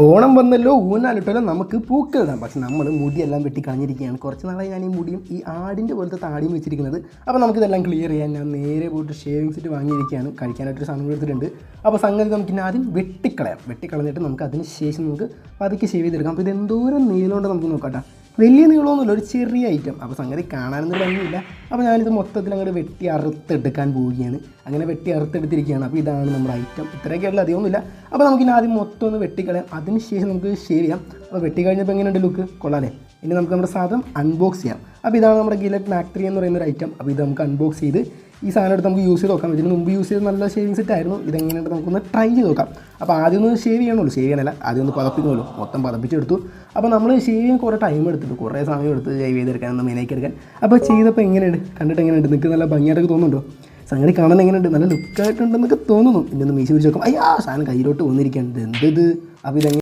ഓണം വന്നല്ലോ, ഊനാലിട്ടല്ലോ, നമുക്ക് പൂക്കളിടാം. പക്ഷെ നമ്മൾ മുടിയെല്ലാം വെട്ടി കളഞ്ഞിരിക്കുകയാണ്. കുറച്ച് നാളായി ഞാൻ ഈ മുടിയും ഈ ആടിൻ്റെ പോലത്തെ താടിയും വെച്ചിരിക്കുന്നത്. അപ്പോൾ നമുക്കിതെല്ലാം ക്ലിയർ ചെയ്യാൻ ഞാൻ നേരെ പോയിട്ട് ഷേവിംഗ് സെറ്റ് വാങ്ങിയിരിക്കുകയാണ്. കഴിക്കാനായിട്ടൊരു സാധനം എടുത്തിട്ടുണ്ട്. അപ്പോൾ സംഗതി നമുക്കിനി ആദ്യം വെട്ടിക്കളഞ്ഞിട്ട് നമുക്ക് അതിന് ശേഷം നമുക്ക് പതുക്കെ ഷേവ് ചെയ്തെടുക്കാം. അപ്പോൾ ഇത് എന്തോരം നീളമുണ്ട് നമുക്ക് നോക്കാം. വലിയ നീളമൊന്നുമില്ല, ഒരു ചെറിയ ഐറ്റം. അപ്പോൾ സംഗതി കാണാനൊന്നും ഭംഗിയില്ല. അപ്പോൾ ഞാനിത് മൊത്തത്തിൽ അങ്ങോട്ട് വെട്ടി അറുത്തെടുക്കാൻ പോവുകയാണ്. അങ്ങനെ വെട്ടി അറുത്തെടുത്തിരിക്കുകയാണ്. അപ്പോൾ ഇതാണ് നമ്മുടെ ഐറ്റം. ഇത്രയൊക്കെയുള്ള അധികമൊന്നുമില്ല. അപ്പോൾ നമുക്കിനി ആദ്യം മൊത്തം ഒന്ന് വെട്ടിക്കളയാം. അതിന് ശേഷം നമുക്ക് ഷേവ് ചെയ്യാം. അപ്പോൾ വെട്ടിക്കഴിഞ്ഞപ്പോൾ എങ്ങനെയുണ്ട് ലുക്ക്? കൊള്ളാലേ? ഇനി നമുക്ക് നമ്മുടെ സാധനം അൺബോക്സ് ചെയ്യാം. അപ്പോൾ ഇതാണ് നമ്മുടെ ഗിലറ്റ് മാക് 3 എന്ന് പറയുന്ന ഒരു ഐറ്റം. അപ്പോൾ ഇത് നമുക്ക് അൺബോക്സ് ചെയ്ത് ഈ സാധനം എടുത്ത് നമുക്ക് യൂസ് ചെയ്ത് നോക്കാം. ഇതിന് മുമ്പ് യൂസ് ചെയ്ത് നല്ല ഷേവിംഗ് സെറ്റ് ആയിരുന്നു. ഇതെങ്ങനെയുണ്ട് നമുക്കൊന്ന് ട്രൈ ചെയ്ത് നോക്കാം. അപ്പോൾ ആദ്യം ഒന്ന് ഷേവ് ചെയ്യണമല്ലോ, ഷേവ് ചെയ്യാനല്ല, ആദ്യം ഒന്ന് പതപ്പിക്കണമല്ലോ. മൊത്തം പതപ്പിച്ചെടുത്തു. അപ്പോൾ നമ്മൾ ഷേവ് ചെയ്യാൻ കുറേ ടൈം എടുത്തിട്ട് കുറേ സമയം എടുത്ത് ഷേവ് ചെയ്തെടുക്കാൻ, ഒന്ന് മെയിനാക്കി എടുക്കാൻ. അപ്പോൾ ചെയ്തപ്പോൾ എങ്ങനെയുണ്ട്? കണ്ടിട്ട് എങ്ങനെയുണ്ട്? നിങ്ങൾക്ക് നല്ല ഭംഗിയായിട്ടൊക്കെ തോന്നുന്നുണ്ടോ? സംഗതി കാണാൻ എങ്ങനെയുണ്ട്? നല്ല ലുക്കായിട്ടുണ്ടെന്നൊക്കെ തോന്നുന്നു. ഇനി ഒന്ന് മീശ പിടിച്ച് നോക്കാം. അയ്യാ, സാധനം കയ്യിലോട്ട് വന്നിരിക്കുകയാണ്. എന്ത്? അപ്പോൾ ഇതെങ്ങനെ